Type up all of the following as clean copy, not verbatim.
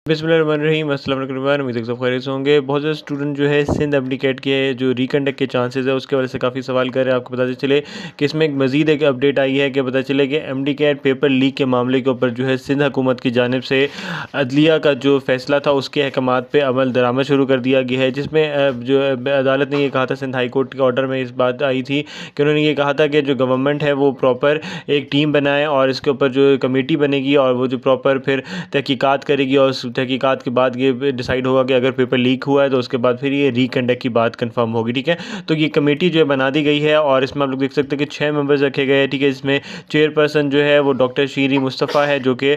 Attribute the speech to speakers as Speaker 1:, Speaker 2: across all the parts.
Speaker 1: बिस्मिल्लाहिर्रहमानिर्रहीम अस्सलाम वालेकुम एवरीवन। उम्मीद है सब खैरियत से होंगे। बहुत ज़्यादा स्टूडेंट जो है सिंध एमडीकैट के जो रिकंडक्ट के चांसेस है उसके वजह से काफ़ी सवाल कर रहे हैं। आपको पता चले कि इसमें एक मज़ीद एक अपडेट आई है कि पता चले कि एमडीकैट पेपर लीक के मामले के ऊपर जो है सिंध हुकूमत की जानिब से अदलिया का जो फ़ैसला था उसके अहकामात पे अमल दरामद शुरू कर दिया गया है, जिसमें जो अदालत ने ये कहा था, सिंध हाई कोर्ट के ऑर्डर में इस बात आई थी कि उन्होंने ये कहा था कि जो गवर्नमेंट है वो प्रॉपर एक टीम बनाए और इसके ऊपर जो कमेटी बनेगी और वो जो प्रॉपर फिर तहकीकात करेगी और उस तहकीकात के बाद ये डिसाइड होगा कि अगर पेपर लीक हुआ है तो उसके बाद फिर ये रिकंडक्ट की बात कंफर्म होगी। ठीक है, तो ये कमेटी जो है बना दी गई है और इसमें आप लोग देख सकते हैं कि 6 मेंबर्स रखे गए हैं। ठीक है, इसमें चेयरपर्सन जो है वो डॉक्टर शीरी मुस्तफ़ा है जो कि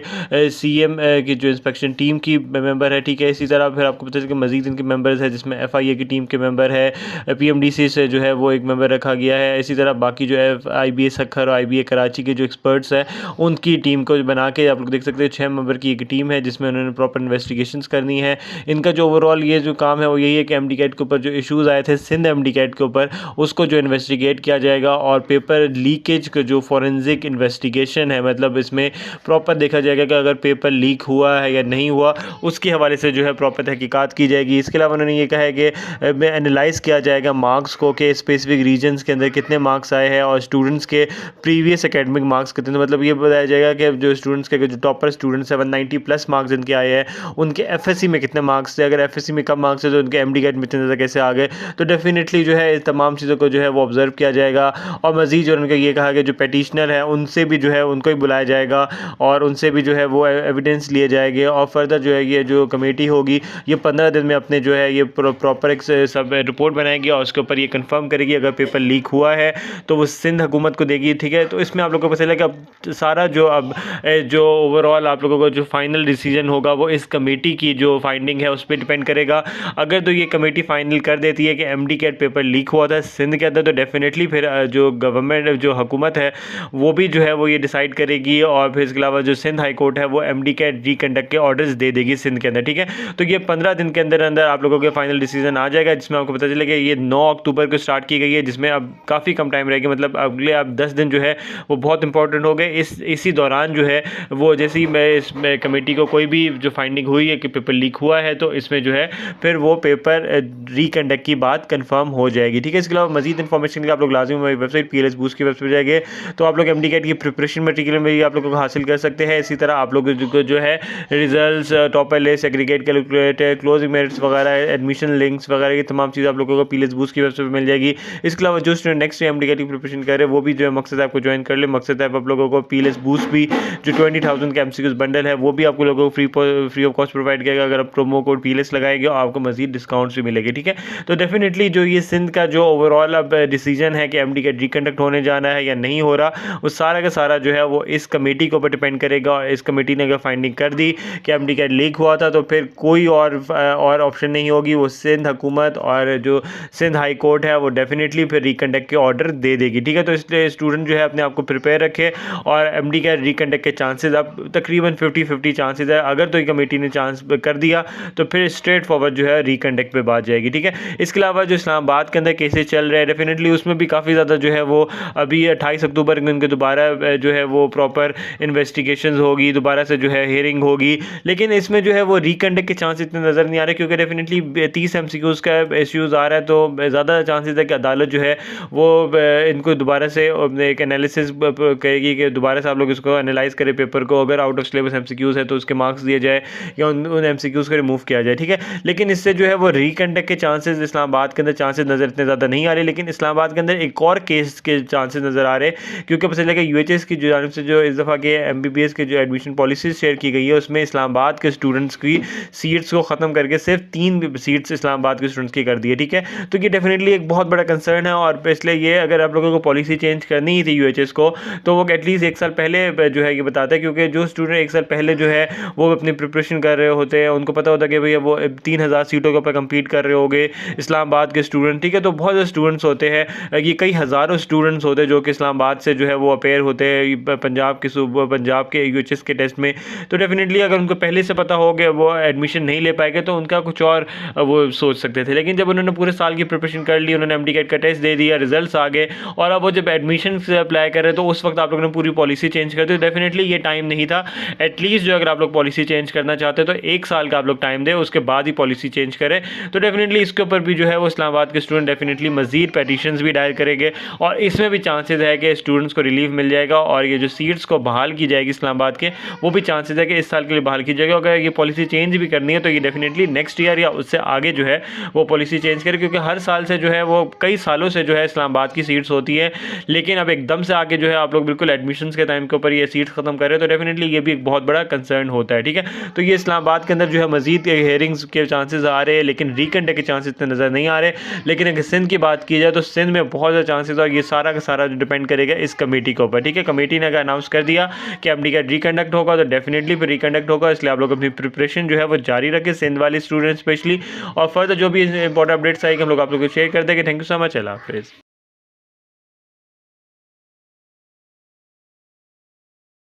Speaker 1: सीएम की जो इंस्पेक्शन टीम की मेंबर है। ठीक है, इसी तरह फिर आपको पता चले कि मजीद इनके मेंबर्स है जिसमें एफआईए की टीम के मेंबर है, पीएमडीसी से जो है वो एक मेंबर रखा गया है। इसी तरह बाकी जो है आईबीए सक्खर और आईबीए कराची के जो एक्सपर्ट्स हैं उनकी टीम को बना के आप लोग देख सकते हैं 6 मेंबर की एक टीम है जिसमें उन्होंने प्रॉपर इन्वेस्टिगेशंस करनी है। इनका जो ओवरऑल ये जो काम है वो यही है कि एमडीकैट के ऊपर जो इश्यूज़ आए थे सिंध एमडीकैट के ऊपर उसको जो इन्वेस्टिगेट किया जाएगा और पेपर लीकेज का जो फॉरेंसिक इन्वेस्टिगेशन है, मतलब इसमें प्रॉपर देखा जाएगा कि अगर पेपर लीक हुआ है या नहीं हुआ उसके हवाले से जो है प्रॉपर तहकीकात की जाएगी। इसके अलावा उन्होंने ये कहा है कि एनालाइज़ किया जाएगा मार्क्स को कि स्पेसिफिक रीजन्स के अंदर कितने मार्क्स आए हैं और स्टूडेंट्स के प्रीवियस एकेडमिक मार्क्स कितने, तो मतलब ये बताया जाएगा कि जो स्टूडेंट्स के जो टॉपर स्टूडेंट्स 790 प्लस मार्क्स जिनके आए हैं उनके एफएससी में कितने मार्क्स थे, अगर एफएससी में कम मार्क्स है तो उनके एमडीकैट में इतने ज़्यादा कैसे आ गए। तो डेफिनेटली जो है इस तमाम चीज़ों को जो है वो ऑब्जर्व किया जाएगा और मज़ीद जो उनका ये कहा कि जो पेटिशनर है उनसे भी जो है उनको ही बुलाया जाएगा और उनसे भी जो है वो एविडेंस लिए जाएंगे और फर्दर जो है ये जो कमेटी होगी ये 15 दिन में अपने जो है ये प्रॉपर एक सब रिपोर्ट बनाएगी और उसके ऊपर ये कंफर्म करेगी अगर पेपर लीक हुआ है तो वो सिंध हुकूमत को देगी। ठीक है, तो इसमें आप लोगों को पता चला कि अब सारा जो अब जो ओवरऑल आप लोगों को जो फाइनल डिसीजन होगा वो इस कमेटी की जो फाइंडिंग है उस पर डिपेंड करेगा। अगर तो ये कमेटी फाइनल कर देती है कि एमडीकैट पेपर लीक हुआ था सिंध के अंदर तो डेफिनेटली फिर जो गवर्नमेंट जो हुकूमत है वो भी जो है वो ये डिसाइड करेगी और फिर इसके अलावा जो सिंध हाई कोर्ट है वो एमडीकैट रिकंडक्ट के ऑर्डर्स दे देगी सिंध के अंदर। ठीक है, तो ये 15 दिन के अंदर अंदर आप लोगों के फाइनल डिसीजन आ जाएगा जिसमें आपको पता चलेगा ये 9 अक्टूबर को स्टार्ट की गई है जिसमें अब काफ़ी कम टाइम रहेगी, मतलब अगले अब 10 दिन जो है वो बहुत इंपॉर्टेंट हो गए। इसी दौरान जो है वो जैसे ही मैं इस कमेटी को कोई भी जो फाइंडिंग हुई है कि पेपर लीक हुआ है तो इसमें जो है फिर वो पेपर रिकंडक्ट की बात कंफर्म हो जाएगी। ठीक है, इसके अलावा मजीद इन्फॉर्मेशन के लिए आप लोग लाजिम हमारी वेबसाइट पीएलएस बूस्ट की वेबसाइट जाएंगे तो आप लोग एमडीकैट की प्रिपरेशन मटेरियल में भी आप लोगों को हासिल कर सकते हैं। इसी तरह आप लोग जो है results, topper list, aggregate calculator, closing merits वगैरह, एडमिशन लिंक्स वगैरह ये तमाम चीज़ आप लोगों को पीएलएस बूस्ट की वेबसाइट पर मिल जाएगी। इसके अलावा जो स्टूडेंट नेक्स्ट एमडीकैट की प्रिपरेशन कर रहे हैं वो भी जो है मकसद ऐप को ज्वाइन कर ले। मकसद ऐप आप लोगों को पीएलएस बूस्ट भी जो 20,000 का एमसीक्यूज बंडल है वो भी आपको लोगों को फ्री ऑफ कॉस्ट प्रोवाइड करेगा अगर आप प्रोमो कोड पीएलएस लगाएंगे और आपको मजीद डिस्काउंट्स भी मिलेंगे। ठीक है, तो डेफिनेटली जो ये सिंध का जो ओवरऑल अब डिसीजन है कि एमडीकैट रिकंडक्ट होने जाना है या नहीं हो रहा वो सारा का सारा जो है वो इस कमेटी के ऊपर डिपेंड करेगा और इस कमेटी ने अगर फाइंडिंग कर दी कि एमडीकैट लीक हुआ था तो फिर कोई और ऑप्शन नहीं होगी, वो सिंध हुकूमत और जो सिंध हाई कोर्ट है वो डेफिनेटली फिर रिकंडक्ट के ऑर्डर दे देगी। ठीक है, तो इसलिए स्टूडेंट जो है अपने आप को प्रिपेयर रखे और एमडीकैट रिकंडक्ट के चांसेस अब तकरीबन 50-50 चांसेस है। अगर तो कमेटी ने चांस कर दिया तो फिर स्ट्रेट फॉरवर्ड जो है रिकंडक्ट पे बात जाएगी। ठीक है, इसके अलावा जो इस्लामाबाद के अंदर केसेस चल रहे हैं डेफिनेटली उसमें भी काफ़ी ज़्यादा जो है वो अभी 28 अक्टूबर को उनके दोबारा जो है वो प्रॉपर इन्वेस्टिगेशन होगी, दोबारा से जो है हियरिंग होगी, लेकिन इसमें जो है वो रिकंडक्ट के चांस इतने नज़र नहीं आ रहे क्योंकि डेफिनेटली 30 एमसीक्यूज़ का इश्यूज़ आ रहा है तो ज़्यादा चांसेस है कि अदालत जो है वो इनको दोबारा से एक एनालिसिस करेगी कि दोबारा से आप लोग इसको एनालाइज करें पेपर को, अगर आउट ऑफ सिलेबस एमसीक्यूज़ है तो उसके मार्क्स दिए जाए या उन एमसीक्यूज़ को रिमूव किया जाए। ठीक है, लेकिन इससे जो है वो रिकंडक्ट के चांसेस इस्लामाबाद के अंदर चांसेस नज़र इतने ज़्यादा नहीं आ रहे, लेकिन इस्लामाबाद के अंदर एक और केस के चांसेस नज़र आ रहे हैं क्योंकि पता चला कि यूएचएस की जानिब से जो इस दफ़ा के एमबीबीएस के जो एडमिशन पॉलिसीज शेयर की गई है उसमें इस्लामाबाद के स्टूडेंट्स की सीट्स को ख़त्म करके सिर्फ 3 सीट्स इस्लामाबाद के स्टूडेंट्स की कर दी है। ठीक है, तो ये डेफिनेटली एक बहुत बड़ा कंसर्न है और इसलिए ये अगर आप लोगों को पॉलिसी चेंज करनी ही थी यूएचएस को तो वो एटलीस्ट 1 साल पहले जो है ये बताता है क्योंकि जो स्टूडेंट 1 साल पहले जो है वो अपनी प्रिपरेशन कर रहे होते हैं उनको पता होता है कि भैया वो 3,000 सीटों के ऊपर कम्पीट कर रहे होंगे इस्लामाबाद के स्टूडेंट। ठीक है, तो बहुत ज़्यादा स्टूडेंट्स होते हैं, ये कई हज़ारों स्टूडेंट्स होते हैं जो कि इस्लामाबाद से जो है वो अपेयर होते हैं पंजाब के यूएचएस के टेस्ट में। तो डेफिनेटली अगर उनको पहले से पता हो कि वो एडमिशन नहीं ले पाएंगे तो उनका कुछ और वो सोच सकते थे, लेकिन जब उन्होंने पूरे साल की प्रिपरेशन कर ली, उन्होंने एमडीकैट का टेस्ट दे दिया, रिजल्ट्स आ गए और अब वो जब एडमिशन से अप्लाई कर रहे तो उस वक्त आप लोगों ने पूरी पॉलिसी चेंज कर दी। डेफिनेटली ये टाइम नहीं था। एटलीस्ट जो अगर आप लोग पॉलिसी चेंज करना चाहते हैं तो 1 साल का आप लोग टाइम दें, उसके बाद ही पॉलिसी चेंज करें। तो डेफिनेटली इसके ऊपर भी जो है वो इस्लामाबाद के स्टूडेंट डेफिनेटली मज़ीद पेटिशंस भी दायर करेंगे और इसमें भी चांसेस है कि स्टूडेंट्स को रिलीफ मिल जाएगा और ये जो सीट्स को बहाल की जाएगी इस्लामाबाद के, वो भी चांसेस है कि इस साल के लिए बहाल की जाएगी। अगर ये पॉलिसी चेंज भी करनी है तो ये डेफिनेटली नेक्स्ट ईयर या उससे आगे जो है वो पॉलिसी चेंज करें, क्योंकि हर साल से जो है वो कई सालों से जो है इस्लामाबाद की सीट्स होती है, लेकिन अब एकदम से आके जो है आप लोग बिल्कुल एडमिशन्स के टाइम के ऊपर ये सीट्स खत्म कर रहे हैं, तो डेफिनेटली ये भी एक बहुत बड़ा कंसर्न होता है। ठीक है, तो ये इस्लामाबाद के अंदर जो है मजीद हेयरिंग्स के चांसेस आ रहे हैं, लेकिन रिकंडक्ट के चांसेस इतने नज़र नहीं आ रहे। लेकिन अगर सिंध की बात की जाए तो सिंध में बहुत ज़्यादा चांसेस और ये सारा का सारा डिपेंड करेगा इस कमेटी के ऊपर। ठीक है, कमेटी ने अगर अनाउंस कर दिया कि एमडीकैट रिकंडक्ट होगा तो डेफिनेटली फिर रिकंडक्ट होगा, इसलिए आप लोग अपनी प्रिपरेशन जो है वो जारी रखें, सिंध वाले स्टूडेंट स्पेशली। और फर्दर जो भी इंपॉर्टेंट अपडेट्स आएगी हम लोग आप लोग को शेयर कर देंगे। थैंक यू सो मच, अल्लाह हाफिज़।